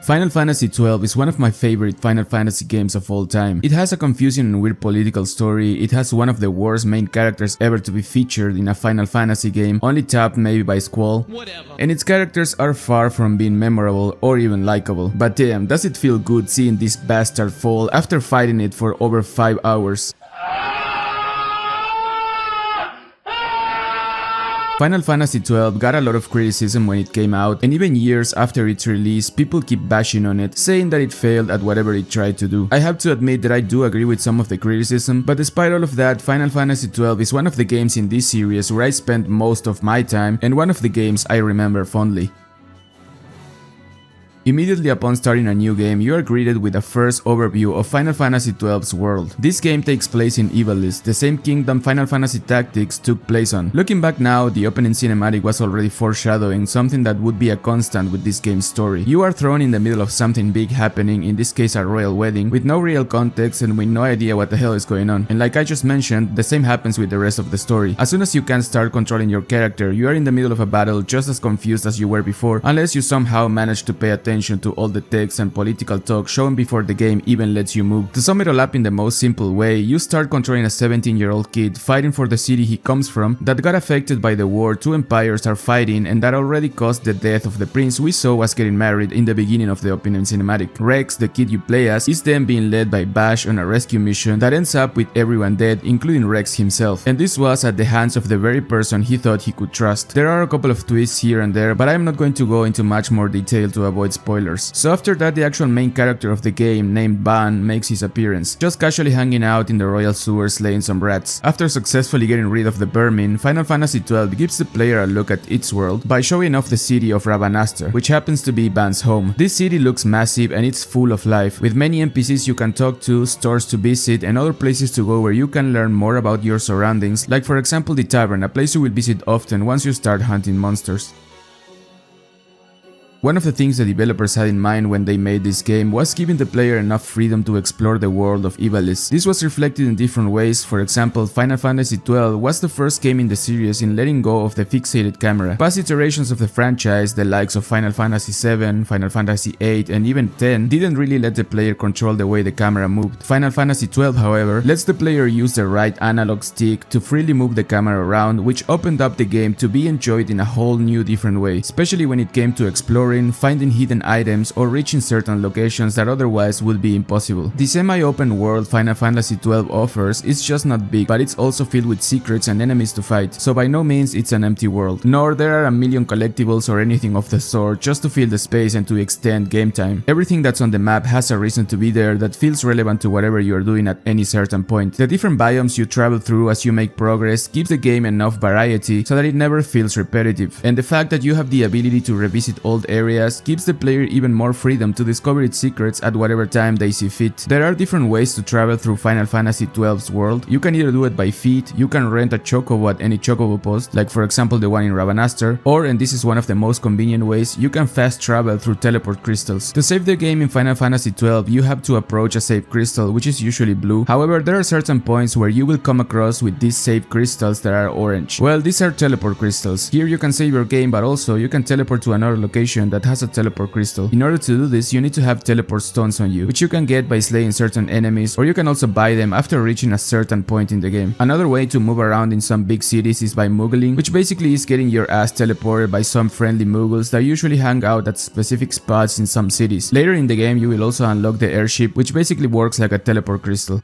Final Fantasy XII is one of my favorite Final Fantasy games of all time. It has a confusing and weird political story, it has one of the worst main characters ever to be featured in a Final Fantasy game, only topped maybe by Squall, and its characters are far from being memorable or even likable. But damn, does it feel good seeing this bastard fall after fighting it for over 5 hours. Final Fantasy XII got a lot of criticism when it came out, and even years after its release, people keep bashing on it, saying that it failed at whatever it tried to do. I have to admit that I do agree with some of the criticism, but despite all of that, Final Fantasy XII is one of the games in this series where I spent most of my time, and one of the games I remember fondly. Immediately upon starting a new game, you are greeted with a first overview of Final Fantasy XII's world. This game takes place in Ivalice, the same kingdom Final Fantasy Tactics took place on. Looking back now, the opening cinematic was already foreshadowing something that would be a constant with this game's story. You are thrown in the middle of something big happening, in this case a royal wedding, with no real context and with no idea what the hell is going on. And like I just mentioned, the same happens with the rest of the story. As soon as you can start controlling your character, you are in the middle of a battle just as confused as you were before, unless you somehow manage to pay attention to all the text and political talk shown before the game even lets you move. To sum it all up in the most simple way, you start controlling a 17-year-old kid fighting for the city he comes from that got affected by the war two empires are fighting and that already caused the death of the prince we saw was getting married in the beginning of the opening cinematic. Rex, the kid you play as, is then being led by Bash on a rescue mission that ends up with everyone dead, including Rex himself, and this was at the hands of the very person he thought he could trust. There are a couple of twists here and there, but I'm not going to go into much more detail to avoid spoilers. So after that, the actual main character of the game, named Ban, makes his appearance, just casually hanging out in the royal sewer slaying some rats. After successfully getting rid of the vermin, Final Fantasy XII gives the player a look at its world by showing off the city of Rabanastre, which happens to be Ban's home. This city looks massive and it's full of life, with many NPCs you can talk to, stores to visit, and other places to go where you can learn more about your surroundings, like for example the tavern, a place you will visit often once you start hunting monsters. One of the things the developers had in mind when they made this game was giving the player enough freedom to explore the world of Ivalice. This was reflected in different ways. For example, Final Fantasy XII was the first game in the series in letting go of the fixated camera. Past iterations of the franchise, the likes of Final Fantasy VII, Final Fantasy VIII, and even X, didn't really let the player control the way the camera moved. Final Fantasy XII, however, lets the player use the right analog stick to freely move the camera around, which opened up the game to be enjoyed in a whole new different way, especially when it came to exploring, finding hidden items, or reaching certain locations that otherwise would be impossible. The semi-open world Final Fantasy XII offers is just not big, but it's also filled with secrets and enemies to fight, so by no means it's an empty world. Nor there are a million collectibles or anything of the sort just to fill the space and to extend game time. Everything that's on the map has a reason to be there that feels relevant to whatever you're doing at any certain point. The different biomes you travel through as you make progress gives the game enough variety so that it never feels repetitive, and the fact that you have the ability to revisit old areas gives the player even more freedom to discover its secrets at whatever time they see fit. There are different ways to travel through Final Fantasy XII's world. You can either do it by feet, you can rent a chocobo at any chocobo post, like for example the one in Rabanastre, or, and this is one of the most convenient ways, you can fast travel through teleport crystals. To save the game in Final Fantasy XII, you have to approach a save crystal, which is usually blue. However, there are certain points where you will come across with these save crystals that are orange. Well, these are teleport crystals. Here you can save your game, but also you can teleport to another location that has a teleport crystal. In order to do this, you need to have teleport stones on you, which you can get by slaying certain enemies, or you can also buy them after reaching a certain point in the game. Another way to move around in some big cities is by muggling, which basically is getting your ass teleported by some friendly muggles that usually hang out at specific spots in some cities. Later in the game, you will also unlock the airship, which basically works like a teleport crystal.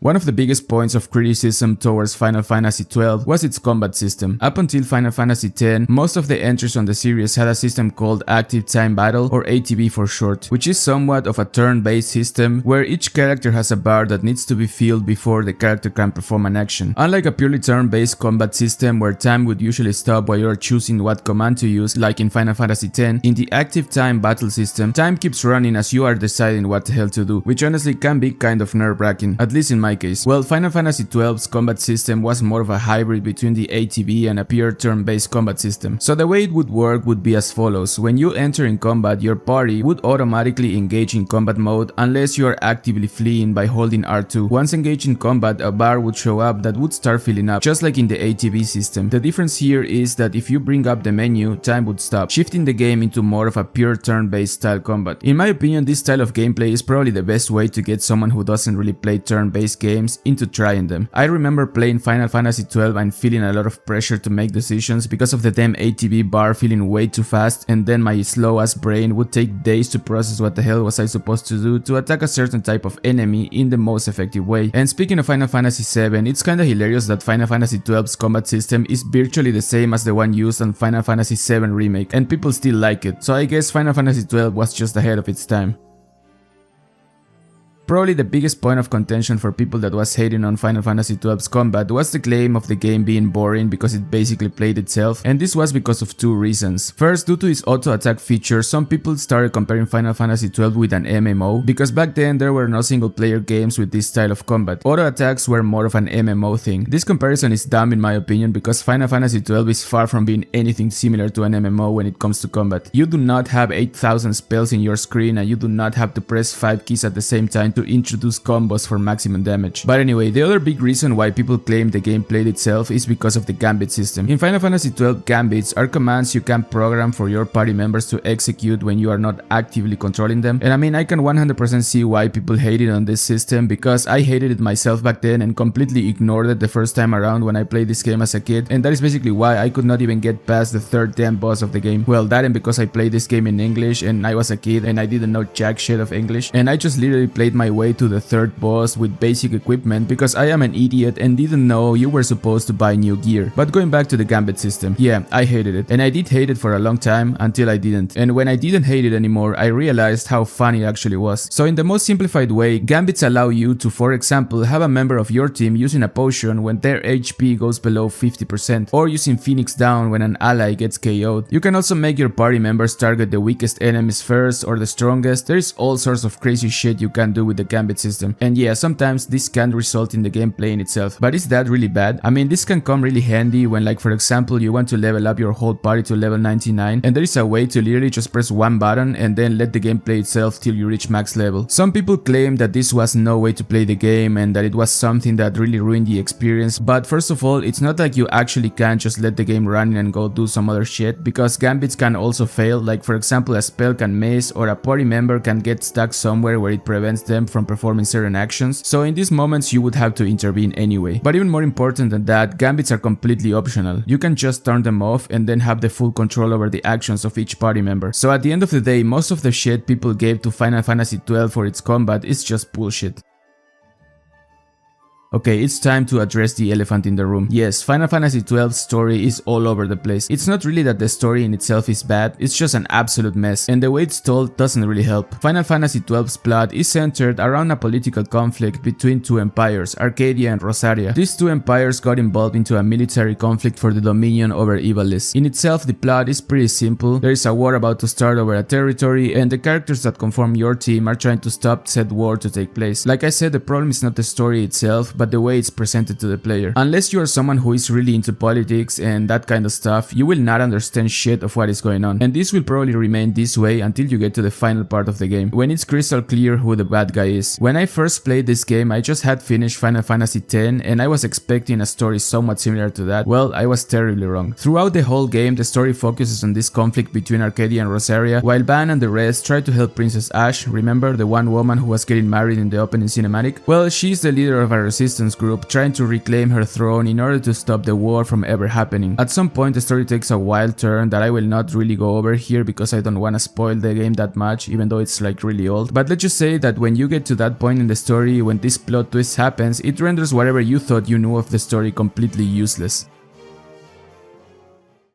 One of the biggest points of criticism towards Final Fantasy XII was its combat system. Up until Final Fantasy X, most of the entries on the series had a system called Active Time Battle, or ATB for short, which is somewhat of a turn-based system where each character has a bar that needs to be filled before the character can perform an action. Unlike a purely turn-based combat system where time would usually stop while you are choosing what command to use, like in Final Fantasy X, in the Active Time Battle system, time keeps running as you are deciding what the hell to do, which honestly can be kind of nerve-wracking, at least in my my case? Well, Final Fantasy XII's combat system was more of a hybrid between the ATB and a pure turn-based combat system. So the way it would work would be as follows. When you enter in combat, your party would automatically engage in combat mode unless you are actively fleeing by holding R2. Once engaged in combat, a bar would show up that would start filling up, just like in the ATB system. The difference here is that if you bring up the menu, time would stop, shifting the game into more of a pure turn-based style combat. In my opinion, this style of gameplay is probably the best way to get someone who doesn't really play turn-based games into trying them. I remember playing Final Fantasy XII and feeling a lot of pressure to make decisions because of the damn ATB bar feeling way too fast, and then my slow ass brain would take days to process what the hell was I supposed to do to attack a certain type of enemy in the most effective way. And speaking of Final Fantasy VII, it's kinda hilarious that Final Fantasy XII's combat system is virtually the same as the one used on Final Fantasy VII Remake, and people still like it, so I guess Final Fantasy XII was just ahead of its time. Probably the biggest point of contention for people that was hating on Final Fantasy XII's combat was the claim of the game being boring because it basically played itself, and this was because of two reasons. First, due to its auto-attack feature, some people started comparing Final Fantasy XII with an MMO, because back then there were no single-player games with this style of combat. Auto-attacks were more of an MMO thing. This comparison is dumb in my opinion because Final Fantasy XII is far from being anything similar to an MMO when it comes to combat. You do not have 8,000 spells in your screen, and you do not have to press 5 keys at the same time to introduce combos for maximum damage. But anyway, the other big reason why people claim the game played itself is because of the gambit system. In Final Fantasy XII, gambits are commands you can program for your party members to execute when you are not actively controlling them, and I mean, I can 100% see why people hated on this system, because I hated it myself back then and completely ignored it the first time around when I played this game as a kid, and that is basically why I could not even get past the third damn boss of the game. Well, that and because I played this game in English and I was a kid and I didn't know jack shit of English, and I just literally played my way to the third boss with basic equipment because I am an idiot and didn't know you were supposed to buy new gear. But going back to the gambit system, yeah, I hated it, and I did hate it for a long time until I didn't, and when I didn't hate it anymore, I realized how fun it actually was. So in the most simplified way, gambits allow you to, for example, have a member of your team using a potion when their HP goes below 50%, or using Phoenix Down when an ally gets KO'd. You can also make your party members target the weakest enemies first or the strongest. There is all sorts of crazy shit you can do with the gambit system, and yeah, sometimes this can result in the gameplay in itself, but is that really bad? I mean, this can come really handy when, like, for example, you want to level up your whole party to level 99 and there is a way to literally just press one button and then let the game play itself till you reach max level. Some people claim that this was no way to play the game and that it was something that really ruined the experience, but first of all, it's not like you actually can just let the game run and go do some other shit, because gambits can also fail. Like, for example, a spell can miss or a party member can get stuck somewhere where it prevents them from performing certain actions, so in these moments you would have to intervene anyway. But even more important than that, gambits are completely optional. You can just turn them off and then have the full control over the actions of each party member. So at the end of the day, most of the shit people gave to Final Fantasy XII for its combat is just bullshit. Okay, it's time to address the elephant in the room. Yes, Final Fantasy XII's story is all over the place. It's not really that the story in itself is bad, it's just an absolute mess, and the way it's told doesn't really help. Final Fantasy XII's plot is centered around a political conflict between two empires, Arcadia and Rosaria. These two empires got involved into a military conflict for the dominion over Ivalice. In itself, the plot is pretty simple. There is a war about to start over a territory, and the characters that conform your team are trying to stop said war to take place. Like I said, the problem is not the story itself, but the way it's presented to the player. Unless you are someone who is really into politics and that kind of stuff, you will not understand shit of what is going on, and this will probably remain this way until you get to the final part of the game, when it's crystal clear who the bad guy is. When I first played this game, I just had finished Final Fantasy X and I was expecting a story somewhat similar to that. Well, I was terribly wrong. Throughout the whole game, the story focuses on this conflict between Arcadia and Rosaria, while Van and the rest try to help Princess Ashe, remember the one woman who was getting married in the opening cinematic? Well, she's the leader of a resistance group trying to reclaim her throne in order to stop the war from ever happening. At some point the story takes a wild turn that I will not really go over here because I don't want to spoil the game that much, even though it's like really old. But let's just say that when you get to that point in the story, when this plot twist happens, it renders whatever you thought you knew of the story completely useless.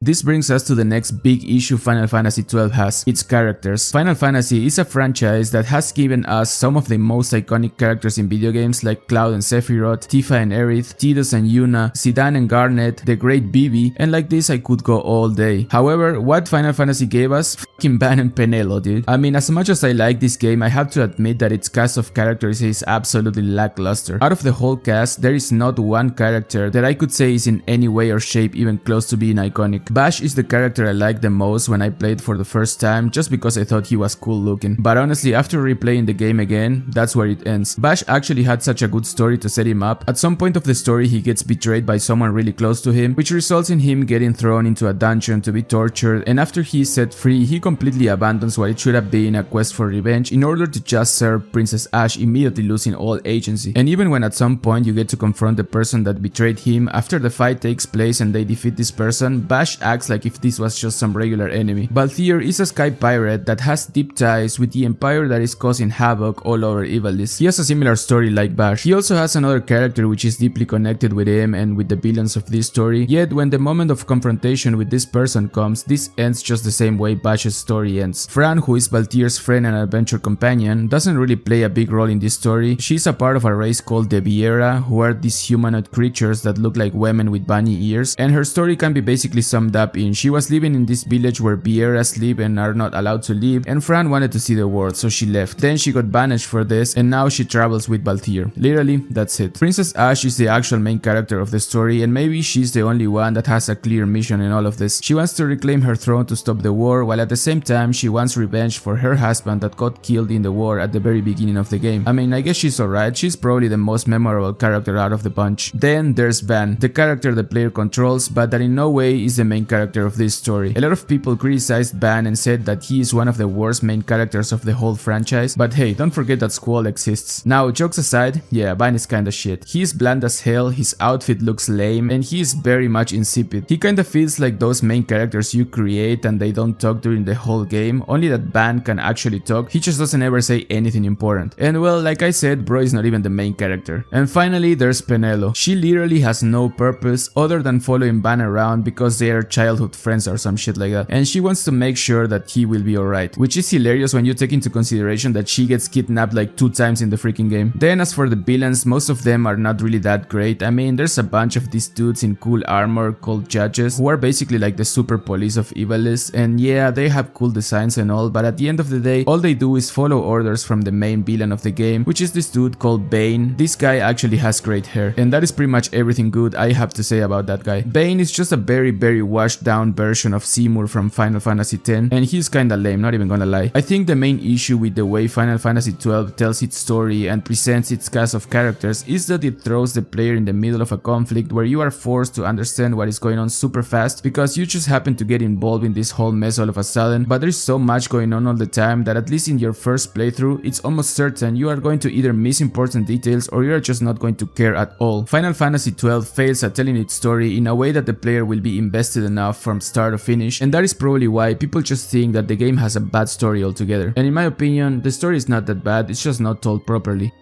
This brings us to the next big issue Final Fantasy XII has, its characters. Final Fantasy is a franchise that has given us some of the most iconic characters in video games like Cloud and Sephiroth, Tifa and Aerith, Tidus and Yuna, Zidane and Garnet, the great Bibi, and like this I could go all day. However, what Final Fantasy gave us? Fucking Ban and Penelo, dude. I mean, as much as I like this game, I have to admit that its cast of characters is absolutely lackluster. Out of the whole cast, there is not one character that I could say is in any way or shape even close to being iconic. Bash is the character I liked the most when I played for the first time, just because I thought he was cool looking. But honestly, after replaying the game again, that's where it ends. Bash actually had such a good story to set him up. At some point of the story, he gets betrayed by someone really close to him, which results in him getting thrown into a dungeon to be tortured, and after he is set free, he completely abandons what it should have been a quest for revenge in order to just serve Princess Ashe, immediately losing all agency. And even when at some point you get to confront the person that betrayed him, after the fight takes place and they defeat this person, Bash acts like if this was just some regular enemy. Balthier is a sky pirate that has deep ties with the Empire that is causing havoc all over Ivalice. He has a similar story like Bash. He also has another character which is deeply connected with him and with the villains of this story, yet when the moment of confrontation with this person comes, this ends just the same way Bash's story ends. Fran, who is Balthier's friend and adventure companion, doesn't really play a big role in this story. She's a part of a race called the Viera, who are these humanoid creatures that look like women with bunny ears, and her story can be basically summed up in she was living in this village where Vieras live and are not allowed to live, and Fran wanted to see the world, so she left. Then she got banished for this, and now she travels with Balthier. Literally, that's it. Princess Ashe is the actual main character of the story, and maybe she's the only one that has a clear mission in all of this. She wants to reclaim her throne to stop the war, while at the same time she wants revenge for her husband that got killed in the war at the very beginning of the game. I mean, I guess she's alright, she's probably the most memorable character out of the bunch. Then there's Van, the character the player controls, but that in no way is the main character of this story. A lot of people criticized Van and said that he is one of the worst main characters of the whole franchise, but hey, don't forget that Squall exists. Now, jokes aside, yeah, Van is kinda shit. He is bland as hell, his outfit looks lame, and he is very much insipid. He kinda feels like those main characters you create and they don't talk during the whole game, only that Van can actually talk, he just doesn't ever say anything important. And well, like I said, bro is not even the main character. And finally, there's Penelo. She literally has no purpose other than following Van around because they are childhood friends or some shit like that, and she wants to make sure that he will be alright, which is hilarious when you take into consideration that she gets kidnapped like 2 times in the freaking game. Then as for the villains, most of them are not really that great. I mean, there's a bunch of these dudes in cool armor called judges who are basically like the super police of Ivalice, and yeah, they have cool designs and all, but at the end of the day, all they do is follow orders from the main villain of the game, which is this dude called Bane. This guy actually has great hair, and that is pretty much everything good I have to say about that guy. Bane is just a very washed down version of Seymour from Final Fantasy X, and he's kinda lame, not even gonna lie. I think the main issue with the way Final Fantasy XII tells its story and presents its cast of characters is that it throws the player in the middle of a conflict where you are forced to understand what is going on super fast because you just happen to get involved in this whole mess all of a sudden, but there's so much going on all the time that at least in your first playthrough, it's almost certain you are going to either miss important details or you are just not going to care at all. Final Fantasy XII fails at telling its story in a way that the player will be invested enough from start to finish, and that is probably why people just think that the game has a bad story altogether. And in my opinion, the story is not that bad, it's just not told properly.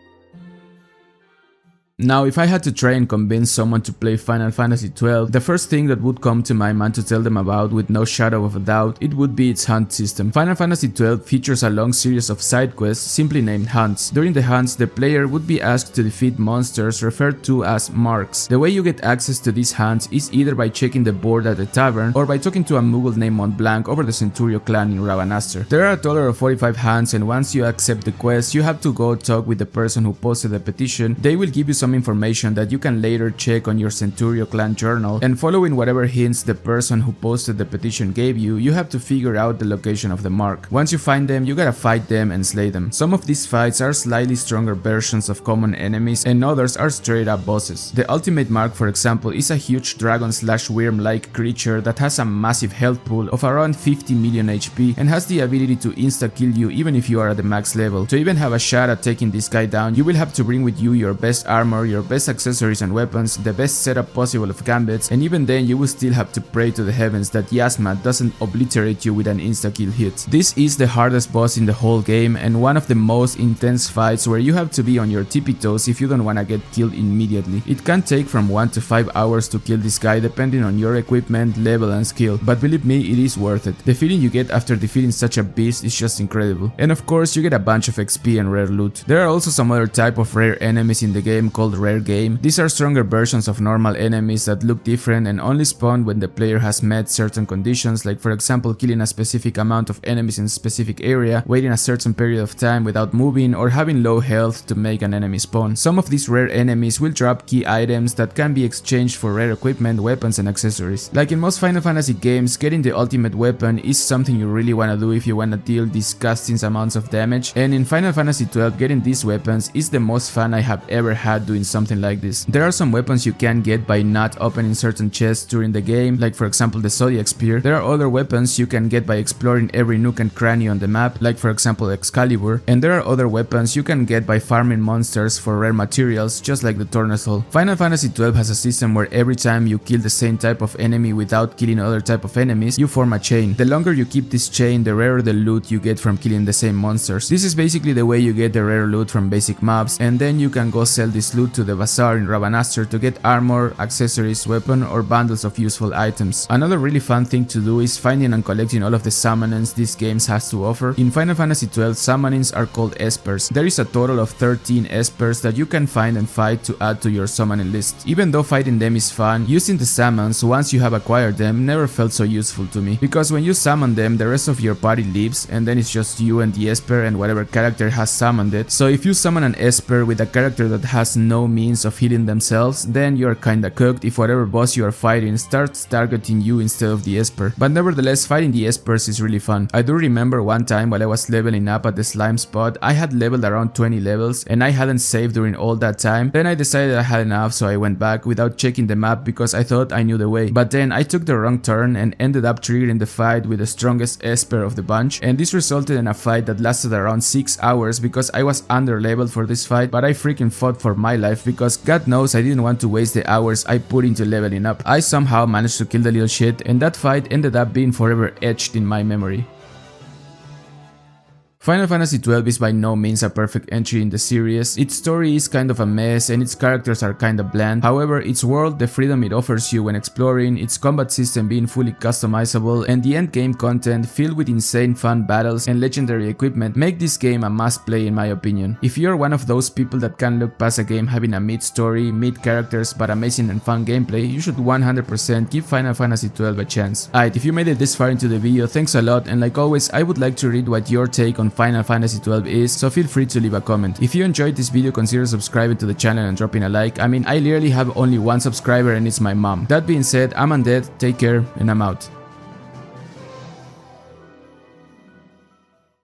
Now, if I had to try and convince someone to play Final Fantasy XII, the first thing that would come to my mind to tell them about with no shadow of a doubt, it would be its hunt system. Final Fantasy XII features a long series of side quests simply named hunts. During the hunts, the player would be asked to defeat monsters referred to as marks. The way you get access to these hunts is either by checking the board at the tavern or by talking to a Moogle named Mont Blanc over the Centurio clan in Ravanaster. There are a total of 45 hunts, and once you accept the quest, you have to go talk with the person who posted the petition. They will give you some information that you can later check on your Centurio clan journal, and following whatever hints the person who posted the petition gave you, you have to figure out the location of the mark. Once you find them, you gotta fight them and slay them. Some of these fights are slightly stronger versions of common enemies, and others are straight up bosses. The ultimate mark, for example, is a huge dragon/worm-like creature that has a massive health pool of around 50 million HP and has the ability to insta-kill you even if you are at the max level. To even have a shot at taking this guy down, you will have to bring with you your best armor armor, your best accessories and weapons, the best setup possible of gambits, and even then you will still have to pray to the heavens that Yasma doesn't obliterate you with an insta-kill hit. This is the hardest boss in the whole game and one of the most intense fights where you have to be on your tippy toes if you don't wanna get killed immediately. It can take from 1 to 5 hours to kill this guy depending on your equipment, level and skill, but believe me, it is worth it. The feeling you get after defeating such a beast is just incredible. And of course you get a bunch of XP and rare loot. There are also some other type of rare enemies in the game called rare game. These are stronger versions of normal enemies that look different and only spawn when the player has met certain conditions, like for example killing a specific amount of enemies in a specific area, waiting a certain period of time without moving, or having low health to make an enemy spawn. Some of these rare enemies will drop key items that can be exchanged for rare equipment, weapons and accessories. Like in most Final Fantasy games, getting the ultimate weapon is something you really wanna do if you wanna deal disgusting amounts of damage, and in Final Fantasy XII getting these weapons is the most fun I have ever had doing something like this. There are some weapons you can get by not opening certain chests during the game, like for example the Zodiac Spear. There are other weapons you can get by exploring every nook and cranny on the map, like for example Excalibur, and there are other weapons you can get by farming monsters for rare materials, just like the Tornasol. Final Fantasy XII has a system where every time you kill the same type of enemy without killing other type of enemies, you form a chain. The longer you keep this chain, the rarer the loot you get from killing the same monsters. This is basically the way you get the rare loot from basic mobs, and then you can go sell this loot to the bazaar in Rabanastre to get armor, accessories, weapon or bundles of useful items. Another really fun thing to do is finding and collecting all of the summonings these games has to offer. In Final Fantasy XII, summonings are called espers. There is a total of 13 espers that you can find and fight to add to your summoning list. Even though fighting them is fun, using the summons once you have acquired them never felt so useful to me, because when you summon them, the rest of your party leaves and then it's just you and the esper and whatever character has summoned it. So if you summon an esper with a character that has no means of healing themselves, then you are kinda cooked if whatever boss you are fighting starts targeting you instead of the esper. But nevertheless, fighting the espers is really fun. I do remember one time while I was leveling up at the slime spot, I had leveled around 20 levels and I hadn't saved during all that time. Then I decided I had enough, so I went back without checking the map because I thought I knew the way. But then I took the wrong turn and ended up triggering the fight with the strongest esper of the bunch, and this resulted in a fight that lasted around 6 hours because I was under leveled for this fight, but I freaking fought for my life because God knows I didn't want to waste the hours I put into leveling up. I somehow managed to kill the little shit, and that fight ended up being forever etched in my memory. Final Fantasy XII is by no means a perfect entry in the series. Its story is kind of a mess and its characters are kinda bland. However, its world, the freedom it offers you when exploring, its combat system being fully customizable, and the endgame content filled with insane fun battles and legendary equipment make this game a must-play in my opinion. If you're one of those people that can't look past a game having a mid-story, mid-characters but amazing and fun gameplay, you should 100% give Final Fantasy XII a chance. Alright, if you made it this far into the video, thanks a lot, and like always, I would like to read what your take on Final Fantasy XII is, so feel free to leave a comment. If you enjoyed this video, consider subscribing to the channel and dropping a like. I mean, I literally have only one subscriber and it's my mom. That being said, I'm Undead, take care, and I'm out.